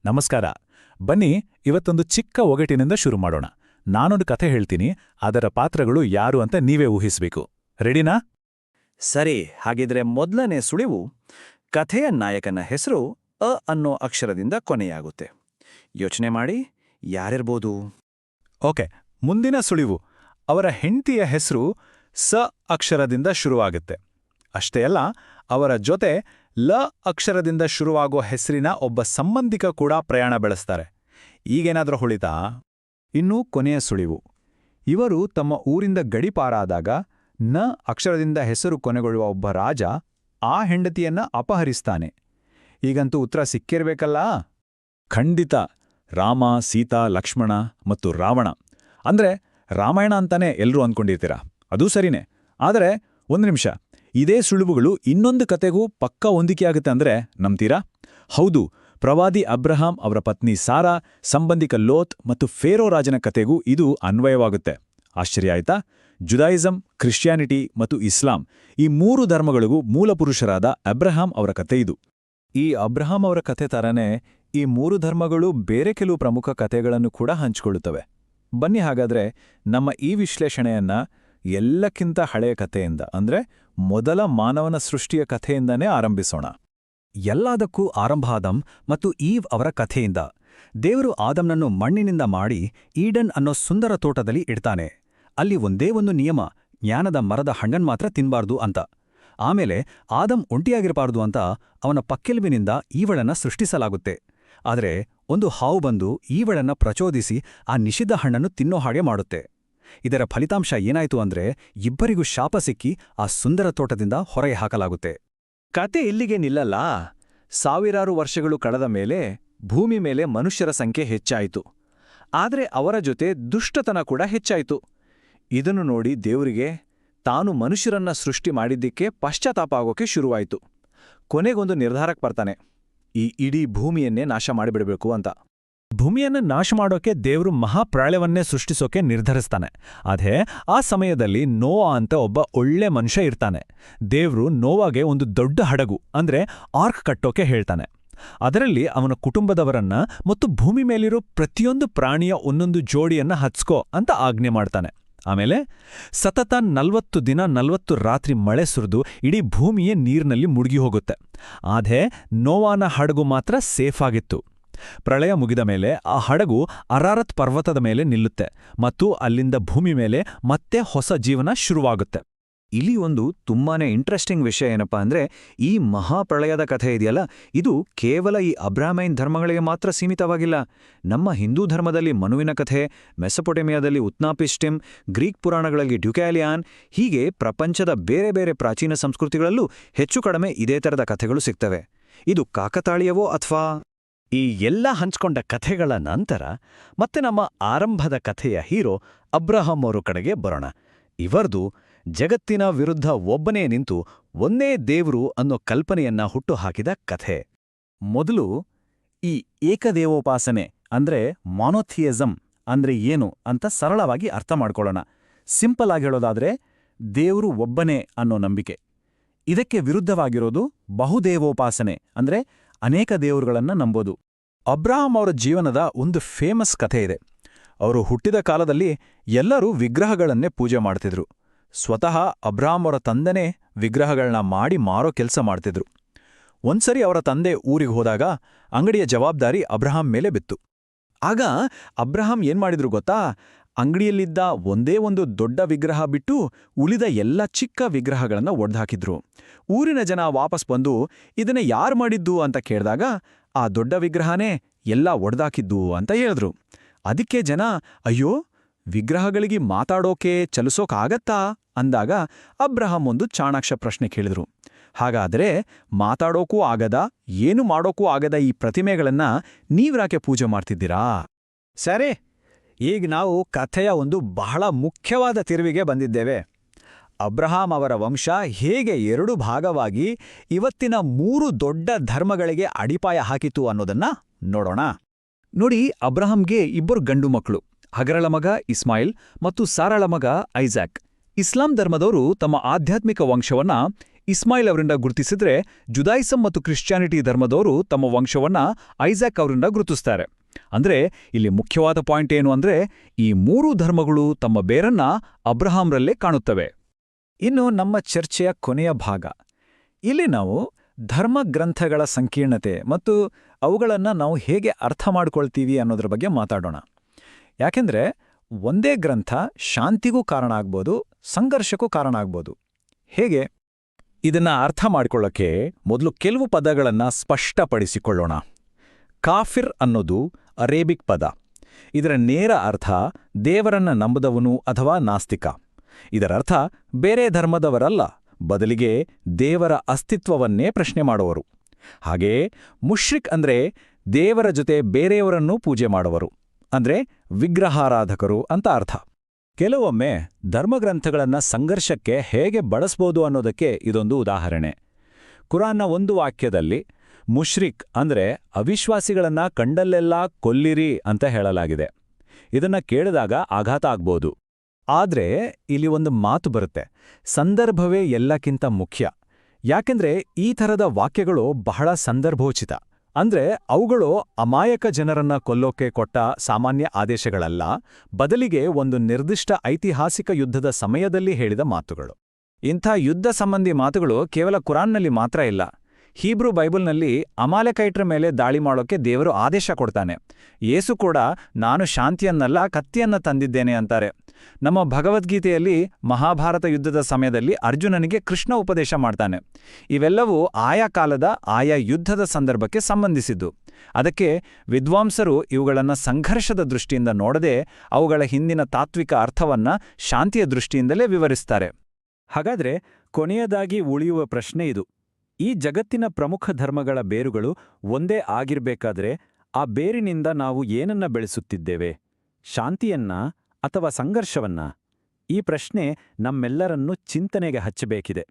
ನಮಸ್ಕಾರ. ಬನ್ನಿ ಇವತ್ತೊಂದು ಚಿಕ್ಕ ಒಗಟಿನಿಂದ ಶುರು ಮಾಡೋಣ. ನಾನೊಂದು ಕಥೆ ಹೇಳ್ತೀನಿ, ಅದರ ಪಾತ್ರಗಳು ಯಾರು ಅಂತ ನೀವೇ ಊಹಿಸ್ಬೇಕು. ರೆಡಿನಾ? ಸರಿ, ಹಾಗಿದ್ರೆ ಮೊದಲನೇ ಸುಳಿವು. ಕಥೆಯ ನಾಯಕನ ಹೆಸರು ಅ ಅನ್ನೋ ಅಕ್ಷರದಿಂದ ಕೊನೆಯಾಗುತ್ತೆ. ಯೋಚನೆ ಮಾಡಿ, ಯಾರಿರ್ಬೋದು? ಓಕೆ, ಮುಂದಿನ ಸುಳಿವು. ಅವರ ಹೆಂಡತಿಯ ಹೆಸರು ಸ ಅಕ್ಷರದಿಂದ ಶುರುವಾಗುತ್ತೆ. ಅಷ್ಟೇ ಅಲ್ಲ, ಅವರ ಜೊತೆ ಲ ಅಕ್ಷರದಿಂದ ಶುರುವಾಗೋ ಹೆಸರಿನ ಒಬ್ಬ ಸಂಬಂಧಿಕ ಕೂಡ ಪ್ರಯಾಣ ಬೆಳೆಸ್ತಾರೆ. ಈಗೇನಾದ್ರೂ ಹೊಳಿತಾ? ಇನ್ನೂ ಕೊನೆಯ ಸುಳಿವು. ಇವರು ತಮ್ಮ ಊರಿಂದ ಗಡಿಪಾರಾದಾಗ ನ ಅಕ್ಷರದಿಂದ ಹೆಸರು ಕೊನೆಗೊಳ್ಳುವ ಒಬ್ಬ ರಾಜ ಆ ಹೆಂಡತಿಯನ್ನ ಅಪಹರಿಸ್ತಾನೆ. ಈಗಂತೂ ಉತ್ತರ ಸಿಕ್ಕಿರ್ಬೇಕಲ್ಲ? ಖಂಡಿತ. ರಾಮ, ಸೀತಾ, ಲಕ್ಷ್ಮಣ ಮತ್ತು ರಾವಣ. ಅಂದ್ರೆ ರಾಮಾಯಣ ಅಂತಾನೆ ಎಲ್ರೂ ಅಂದ್ಕೊಂಡಿರ್ತೀರ. ಅದೂ ಸರಿನೇ. ಆದರೆ ಒಂದು ನಿಮಿಷ, ಇದೇ ಸುಳುವುಗಳು ಇನ್ನೊಂದು ಕತೆಗೂ ಪಕ್ಕಾ ಹೊಂದಿಕೆಯಾಗುತ್ತೆ ಅಂದ್ರೆ ನಂಬ್ತೀರಾ? ಹೌದು, ಪ್ರವಾದಿ ಅಬ್ರಹಾಂ ಅವರ ಪತ್ನಿ ಸಾರಾ, ಸಂಬಂಧಿಕ ಲೋತ್ ಮತ್ತು ಫೇರೋ ರಾಜನ ಕತೆಗೂ ಇದು ಅನ್ವಯವಾಗುತ್ತೆ. ಆಶ್ಚರ್ಯ ಆಯ್ತಾ? ಜುಡಾಯಿಸಂ, ಕ್ರಿಶ್ಚಿಯಾನಿಟಿ ಮತ್ತು ಇಸ್ಲಾಂ, ಈ ಮೂರು ಧರ್ಮಗಳಿಗೂ ಮೂಲಪುರುಷರಾದ ಅಬ್ರಹಾಂ ಅವರ ಕತೆ ಇದು. ಈ ಅಬ್ರಹಾಂ ಅವರ ಕಥೆ ತರನೇ ಈ ಮೂರು ಧರ್ಮಗಳು ಬೇರೆ ಕೆಲವು ಪ್ರಮುಖ ಕಥೆಗಳನ್ನು ಕೂಡ ಹಂಚಿಕೊಳ್ಳುತ್ತವೆ. ಬನ್ನಿ ಹಾಗಾದ್ರೆ ನಮ್ಮ ಈ ವಿಶ್ಲೇಷಣೆಯನ್ನ ಎಲ್ಲಕ್ಕಿಂತ ಹಳೆಯ ಕಥೆಯಿಂದ, ಅಂದ್ರೆ ಮೊದಲ ಮಾನವನ ಸೃಷ್ಟಿಯ ಕಥೆಯಿಂದನೇ ಆರಂಭಿಸೋಣ. ಎಲ್ಲದಕ್ಕೂ ಆರಂಭ ಆದಂ ಮತ್ತು ಈವ್ ಅವರ ಕಥೆಯಿಂದ. ದೇವರು ಆದಮ್ನನ್ನು ಮಣ್ಣಿನಿಂದ ಮಾಡಿ ಈಡನ್ ಅನ್ನೋ ಸುಂದರ ತೋಟದಲ್ಲಿ ಇಡ್ತಾನೆ. ಅಲ್ಲಿ ಒಂದೇ ಒಂದು ನಿಯಮ, ಜ್ಞಾನದ ಮರದ ಹಣ್ಣನ್ ಮಾತ್ರ ತಿನ್ಬಾರ್ದು ಅಂತ. ಆಮೇಲೆ ಆದಂ ಒಂಟಿಯಾಗಿರಬಾರ್ದು ಅಂತ ಅವನ ಪಕ್ಕೆಲುಬಿನಿಂದ ಈವಳನ್ನ ಸೃಷ್ಟಿಸಲಾಗುತ್ತೆ. ಆದರೆ ಒಂದು ಹಾವು ಬಂದು ಈವಳನ್ನ ಪ್ರಚೋದಿಸಿ ಆ ನಿಷಿದ್ಧ ಹಣ್ಣನ್ನು ತಿನ್ನೋ ಹಾಗೆ ಮಾಡುತ್ತೆ. ಇದರ ಫಲಿತಾಂಶ ಏನಾಯ್ತು ಅಂದ್ರೆ ಇಬ್ಬರಿಗೂ ಶಾಪ ಸಿಕ್ಕಿ ಆ ಸುಂದರ ತೋಟದಿಂದ ಹೊರಗೆ ಹಾಕಲಾಗುತ್ತೆ. ಕತೆ ಇಲ್ಲಿಗೆ ನಿಲ್ಲಲ್ಲ. ಸಾವಿರಾರು ವರ್ಷಗಳು ಕಳೆದ ಮೇಲೆ ಭೂಮಿ ಮೇಲೆ ಮನುಷ್ಯರ ಸಂಖ್ಯೆ ಹೆಚ್ಚಾಯಿತು. ಆದರೆ ಅವರ ಜೊತೆ ದುಷ್ಟತನ ಕೂಡ ಹೆಚ್ಚಾಯಿತು. ಇದನ್ನು ನೋಡಿ ದೇವರಿಗೆ ತಾನು ಮನುಷ್ಯರನ್ನ ಸೃಷ್ಟಿ ಮಾಡಿದ್ದಕ್ಕೆ ಪಶ್ಚಾತ್ತಾಪ ಆಗೋಕೆ ಶುರುವಾಯಿತು. ಕೊನೆಗೊಂದು ನಿರ್ಧಾರಕ್ಕೆ ಬರ್ತಾನೆ, ಈ ಇಡೀ ಭೂಮಿಯನ್ನೇ ನಾಶ ಮಾಡಿಬಿಡಬೇಕು ಅಂತ. ಭೂಮಿಯನ್ನು ನಾಶ ಮಾಡೋಕೆ ದೇವರು ಮಹಾಪ್ರಾಳ್ಯವನ್ನೇ ಸೃಷ್ಟಿಸೋಕೆ ನಿರ್ಧರಿಸ್ತಾನೆ. ಅದೇ ಆ ಸಮಯದಲ್ಲಿ ನೋವಾ ಅಂತ ಒಬ್ಬ ಒಳ್ಳೆ ಮನುಷ್ಯ ಇರ್ತಾನೆ. ದೇವ್ರು ನೋವಾಗೆ ಒಂದು ದೊಡ್ಡ ಹಡಗು ಅಂದ್ರೆ ಆರ್ಕ್ ಕಟ್ಟೋಕೆ ಹೇಳ್ತಾನೆ. ಅದರಲ್ಲಿ ಅವನ ಕುಟುಂಬದವರನ್ನ ಮತ್ತು ಭೂಮಿ ಮೇಲಿರೋ ಪ್ರತಿಯೊಂದು ಪ್ರಾಣಿಯ ಒಂದೊಂದು ಜೋಡಿಯನ್ನ ಹಚ್ಕೋ ಅಂತ ಆಜ್ಞೆ ಮಾಡ್ತಾನೆ. ಆಮೇಲೆ ಸತತ 40 ದಿನ 40 ರಾತ್ರಿ ಮಳೆ ಸುರಿದು ಇಡೀ ಭೂಮಿಯೇ ನೀರಿನಲ್ಲಿ ಮುಳುಗಿ ಹೋಗುತ್ತೆ. ಆದ್ರೆ ನೋವಾನ ಹಡಗು ಮಾತ್ರ ಸೇಫ್ ಆಗಿತ್ತು. ಪ್ರಳಯ ಮುಗಿದ ಮೇಲೆ ಆ ಹಡಗು ಅರಾರತ್ ಪರ್ವತದ ಮೇಲೆ ನಿಲ್ಲುತ್ತೆ ಮತ್ತು ಅಲ್ಲಿಂದ ಭೂಮಿ ಮೇಲೆ ಮತ್ತೆ ಹೊಸ ಜೀವನ ಶುರುವಾಗುತ್ತೆ. ಇಲ್ಲಿ ಒಂದು ತುಂಬಾನೇ ಇಂಟ್ರೆಸ್ಟಿಂಗ್ ವಿಷಯ ಏನಪ್ಪಾ ಅಂದ್ರೆ, ಈ ಮಹಾಪ್ರಳಯದ ಕಥೆ ಇದೆಯಲ್ಲ, ಇದು ಕೇವಲ ಈ ಅಬ್ರಾಹ್ಮೈನ್ ಧರ್ಮಗಳಿಗೆ ಮಾತ್ರ ಸೀಮಿತವಾಗಿಲ್ಲ. ನಮ್ಮ ಹಿಂದೂ ಧರ್ಮದಲ್ಲಿ ಮನುವಿನ ಕಥೆ, ಮೆಸೊಪೊಟೇಮಿಯಾದಲ್ಲಿ ಉತ್ನಾಪಿಸ್ಟಿಮ್, ಗ್ರೀಕ್ ಪುರಾಣಗಳಲ್ಲಿ ಡ್ಯುಕ್ಯಾಲಿಯಾನ್, ಹೀಗೆ ಪ್ರಪಂಚದ ಬೇರೆ ಬೇರೆ ಪ್ರಾಚೀನ ಸಂಸ್ಕೃತಿಗಳಲ್ಲೂ ಹೆಚ್ಚು ಕಡಿಮೆ ಇದೇ ಥರದ ಕಥೆಗಳು ಸಿಗ್ತವೆ. ಇದು ಕಾಕತಾಳೀಯವೋ ಅಥವಾ? ಈ ಎಲ್ಲ ಹಂಚ್ಕೊಂಡ ಕಥೆಗಳ ನಂತರ ಮತ್ತೆ ನಮ್ಮ ಆರಂಭದ ಕಥೆಯ ಹೀರೋ ಅಬ್ರಹಾಂ ಅವರ ಕಡೆಗೆ ಬರೋಣ. ಇವರ್ದು ಜಗತ್ತಿನ ವಿರುದ್ಧ ಒಬ್ಬನೇ ನಿಂತು ಒಂದೇ ದೇವ್ರು ಅನ್ನೋ ಕಲ್ಪನೆಯನ್ನ ಹುಟ್ಟುಹಾಕಿದ ಕಥೆ. ಮೊದಲು ಈ ಏಕದೇವೋಪಾಸನೆ ಅಂದ್ರೆ ಮಾನೋಥಿಯಿಸಂ ಅಂದ್ರೆ ಏನು ಅಂತ ಸರಳವಾಗಿ ಅರ್ಥ ಮಾಡ್ಕೊಳ್ಳೋಣ. ಸಿಂಪಲ್ ಆಗಿ ಹೇಳೋದಾದ್ರೆ ದೇವ್ರು ಒಬ್ಬನೇ ಅನ್ನೋ ನಂಬಿಕೆ. ಇದಕ್ಕೆ ವಿರುದ್ಧವಾಗಿರೋದು ಬಹುದೇವೋಪಾಸನೆ ಅಂದ್ರೆ ಅನೇಕ ದೇವರುಗಳನ್ನ ನಂಬೋದು. ಅಬ್ರಹಾಂ ಅವರ ಜೀವನದ ಒಂದು ಫೇಮಸ್ ಕಥೆ ಇದೆ. ಅವರು ಹುಟ್ಟಿದ ಕಾಲದಲ್ಲಿ ಎಲ್ಲರೂ ವಿಗ್ರಹಗಳನ್ನೇ ಪೂಜೆ ಮಾಡ್ತಿದ್ರು. ಸ್ವತಃ ಅಬ್ರಹಾಂ ಅವರ ತಂದೆನೇ ವಿಗ್ರಹಗಳನ್ನ ಮಾಡಿ ಮಾರೋ ಕೆಲಸ ಮಾಡ್ತಿದ್ರು. ಒಂದ್ಸರಿ ಅವರ ತಂದೆ ಊರಿಗೆ ಹೋದಾಗ ಅಂಗಡಿಯ ಜವಾಬ್ದಾರಿ ಅಬ್ರಹಾಂ ಮೇಲೆ ಬಿತ್ತು. ಆಗ ಅಬ್ರಹಾಂ ಏನ್ಮಾಡಿದ್ರು ಗೊತ್ತಾ? ಅಂಗಡಿಯಲ್ಲಿದ್ದ ಒಂದೇ ಒಂದು ದೊಡ್ಡ ವಿಗ್ರಹ ಬಿಟ್ಟು ಉಳಿದ ಎಲ್ಲ ಚಿಕ್ಕ ವಿಗ್ರಹಗಳನ್ನ ಒಡೆದ್ಹಾಕಿದ್ರು. ಊರಿನ ಜನ ವಾಪಸ್ ಬಂದು ಇದನ್ನ ಯಾರು ಮಾಡಿದ್ದು ಅಂತ ಕೇಳಿದಾಗ ಆ ದೊಡ್ಡ ವಿಗ್ರಹನೇ ಎಲ್ಲ ಒಡೆದಾಕಿದ್ದು ಅಂತ ಹೇಳಿದ್ರು. ಅದಕ್ಕೆ ಜನ, ಅಯ್ಯೋ, ವಿಗ್ರಹಗಳಿಗೆ ಮಾತಾಡೋಕೆ ಚಲಿಸೋಕಾಗತ್ತಾ ಅಂದಾಗ ಅಬ್ರಹಾಂ ಒಂದು ಚಾಣಾಕ್ಷ ಪ್ರಶ್ನೆ ಕೇಳಿದ್ರು. ಹಾಗಾದರೆ ಮಾತಾಡೋಕೂ ಆಗದ, ಏನು ಮಾಡೋಕೂ ಆಗದ ಈ ಪ್ರತಿಮೆಗಳನ್ನ ನೀವ್ಯಾಕೆ ಪೂಜೆ ಮಾಡ್ತಿದ್ದೀರಾ? ಸರಿ, ಈಗ ನಾವು ಕಥೆಯ ಒಂದು ಬಹಳ ಮುಖ್ಯವಾದ ತಿರುವಿಗೆ ಬಂದಿದ್ದೇವೆ. ಅಬ್ರಹಾಂ ಅವರ ವಂಶ ಹೇಗೆ 2 ಭಾಗವಾಗಿ ಇವತ್ತಿನ 3 ದೊಡ್ಡ ಧರ್ಮಗಳಿಗೆ ಅಡಿಪಾಯ ಹಾಕಿತು ಅನ್ನೋದನ್ನ ನೋಡೋಣ. ನೋಡಿ, ಅಬ್ರಹಾಂಗೆ 2 ಗಂಡು ಮಕ್ಕಳು, ಹಗರಳ ಮಗ ಇಸ್ಮಾಯಿಲ್ ಮತ್ತು ಸಾರಳ ಮಗ ಐಸಾಕ್. ಇಸ್ಲಾಂ ಧರ್ಮದವರು ತಮ್ಮ ಆಧ್ಯಾತ್ಮಿಕ ವಂಶವನ್ನ ಇಸ್ಮಾಯಿಲ್ ಅವರಿಂದ ಗುರುತಿಸಿದ್ರೆ, ಜುದಾಯಿಸಂ ಮತ್ತು ಕ್ರಿಶ್ಚಿಯಾನಿಟಿ ಧರ್ಮದವರು ತಮ್ಮ ವಂಶವನ್ನ ಐಸಾಕ್ ಅವರಿಂದ ಗುರುತಿಸ್ತಾರೆ. ಅಂದ್ರೆ ಇಲ್ಲಿ ಮುಖ್ಯವಾದ ಪಾಯಿಂಟ್ ಏನು ಅಂದ್ರೆ, ಈ ಮೂರೂ ಧರ್ಮಗಳು ತಮ್ಮ ಬೇರನ್ನ ಅಬ್ರಹಾಂರಲ್ಲೇ ಕಾಣುತ್ತವೆ. ಇನ್ನು ನಮ್ಮ ಚರ್ಚೆಯ ಕೊನೆಯ ಭಾಗ. ಇಲ್ಲಿ ನಾವು ಧರ್ಮಗ್ರಂಥಗಳ ಸಂಕೀರ್ಣತೆ ಮತ್ತು ಅವುಗಳನ್ನು ನಾವು ಹೇಗೆ ಅರ್ಥ ಮಾಡ್ಕೊಳ್ತೀವಿ ಅನ್ನೋದ್ರ ಬಗ್ಗೆ ಮಾತಾಡೋಣ. ಯಾಕೆಂದ್ರೆ ಒಂದೇ ಗ್ರಂಥ ಶಾಂತಿಗೂ ಕಾರಣ ಆಗ್ಬೋದು, ಸಂಘರ್ಷಕ್ಕೂ ಕಾರಣ ಆಗ್ಬೋದು. ಹೇಗೆ? ಇದನ್ನ ಅರ್ಥ ಮಾಡ್ಕೊಳ್ಳೋಕೆ ಮೊದಲು ಕೆಲವು ಪದಗಳನ್ನ ಸ್ಪಷ್ಟಪಡಿಸಿಕೊಳ್ಳೋಣ. ಕಾಫಿರ್ ಅನ್ನೋದು ಅರೇಬಿಕ್ ಪದ. ಇದರ ನೇರ ಅರ್ಥ ದೇವರನ್ನ ನಂಬದವನು ಅಥವಾ ನಾಸ್ತಿಕ. ಇದರರ್ಥ ಬೇರೆ ಧರ್ಮದವರಲ್ಲ, ಬದಲಿಗೆ ದೇವರ ಅಸ್ತಿತ್ವವನ್ನೇ ಪ್ರಶ್ನೆ ಮಾಡುವರು. ಹಾಗೆಯೇ ಮುಷ್ರಿಕ್ ಅಂದ್ರೆ ದೇವರ ಜೊತೆ ಬೇರೆಯವರನ್ನೂ ಪೂಜೆ ಮಾಡುವರು, ಅಂದ್ರೆ ವಿಗ್ರಹಾರಾಧಕರು ಅಂತ ಅರ್ಥ. ಕೆಲವೊಮ್ಮೆ ಧರ್ಮಗ್ರಂಥಗಳನ್ನ ಸಂಘರ್ಷಕ್ಕೆ ಹೇಗೆ ಬಳಸ್ಬೋದು ಅನ್ನೋದಕ್ಕೆ ಇದೊಂದು ಉದಾಹರಣೆ. ಕುರಾನ್ನ ಒಂದು ವಾಕ್ಯದಲ್ಲಿ ಮುಷ್ರಿಕ್ ಅಂದ್ರೆ ಅವಿಶ್ವಾಸಿಗಳನ್ನ ಕಂಡಲ್ಲೆಲ್ಲ ಕೊಲ್ಲಿರಿ ಅಂತ ಹೇಳಲಾಗಿದೆ. ಇದನ್ನ ಕೇಳಿದಾಗ ಆಘಾತ ಆಗ್ಬೋದು. ಆದ್ರೆ ಇಲ್ಲಿ ಒಂದು ಮಾತು ಬರುತ್ತೆ, ಸಂದರ್ಭವೇ ಎಲ್ಲಕ್ಕಿಂತ ಮುಖ್ಯ. ಯಾಕೆಂದ್ರೆ ಈ ಥರದ ವಾಕ್ಯಗಳು ಬಹಳ ಸಂದರ್ಭೋಚಿತ. ಅಂದ್ರೆ ಅವುಗಳು ಅಮಾಯಕ ಜನರನ್ನ ಕೊಲ್ಲೋಕೆ ಕೊಟ್ಟ ಸಾಮಾನ್ಯ ಆದೇಶಗಳಲ್ಲ, ಬದಲಿಗೆ ಒಂದು ನಿರ್ದಿಷ್ಟ ಐತಿಹಾಸಿಕ ಯುದ್ಧದ ಸಮಯದಲ್ಲಿ ಹೇಳಿದ ಮಾತುಗಳು. ಇಂಥ ಯುದ್ಧ ಸಂಬಂಧಿ ಮಾತುಗಳು ಕೇವಲ ಕುರಾನ್ನಲ್ಲಿ ಮಾತ್ರ ಇಲ್ಲ. ಹೀಬ್ರೂ ಬೈಬಲ್ನಲ್ಲಿ ಅಮಾಲೆಕೈಟ್ರ ಮೇಲೆ ದಾಳಿ ಮಾಡೋಕೆ ದೇವರು ಆದೇಶ ಕೊಡ್ತಾನೆ. ಯೇಸು ಕೂಡ ನಾನು ಶಾಂತಿಯನ್ನಲ್ಲ ಕತ್ತಿಯನ್ನ ತಂದಿದ್ದೇನೆ ಅಂತಾರೆ. ನಮ್ಮ ಭಗವದ್ಗೀತೆಯಲ್ಲಿ ಮಹಾಭಾರತ ಯುದ್ಧದ ಸಮಯದಲ್ಲಿ ಅರ್ಜುನನಿಗೆ ಕೃಷ್ಣ ಉಪದೇಶ ಮಾಡ್ತಾನೆ. ಇವೆಲ್ಲವೂ ಆಯಾ ಕಾಲದ ಆಯಾ ಯುದ್ಧದ ಸಂದರ್ಭಕ್ಕೆ ಸಂಬಂಧಿಸಿದ್ದು. ಅದಕ್ಕೆ ವಿದ್ವಾಂಸರು ಇವುಗಳನ್ನು ಸಂಘರ್ಷದ ದೃಷ್ಟಿಯಿಂದ ನೋಡದೆ ಅವುಗಳ ಹಿಂದಿನ ತಾತ್ವಿಕ ಅರ್ಥವನ್ನ ಶಾಂತಿಯ ದೃಷ್ಟಿಯಿಂದಲೇ ವಿವರಿಸ್ತಾರೆ. ಹಾಗಾದ್ರೆ ಕೊನೆಯದಾಗಿ ಉಳಿಯುವ ಪ್ರಶ್ನೆ ಇದು: ಈ ಜಗತ್ತಿನ ಪ್ರಮುಖ ಧರ್ಮಗಳ ಬೇರುಗಳು ಒಂದೇ ಆಗಿರ್ಬೇಕಾದ್ರೆ ಆ ಬೇರಿನಿಂದ ನಾವು ಏನನ್ನ ಬೆಳೆಸುತ್ತಿದ್ದೇವೆ? ಶಾಂತಿಯನ್ನ ಅಥವಾ ಸಂಘರ್ಷವನ್ನ? ಈ ಪ್ರಶ್ನೆ ನಮ್ಮೆಲ್ಲರನ್ನೂ ಚಿಂತನೆಗೆ ಹಚ್ಚಬೇಕಿದೆ.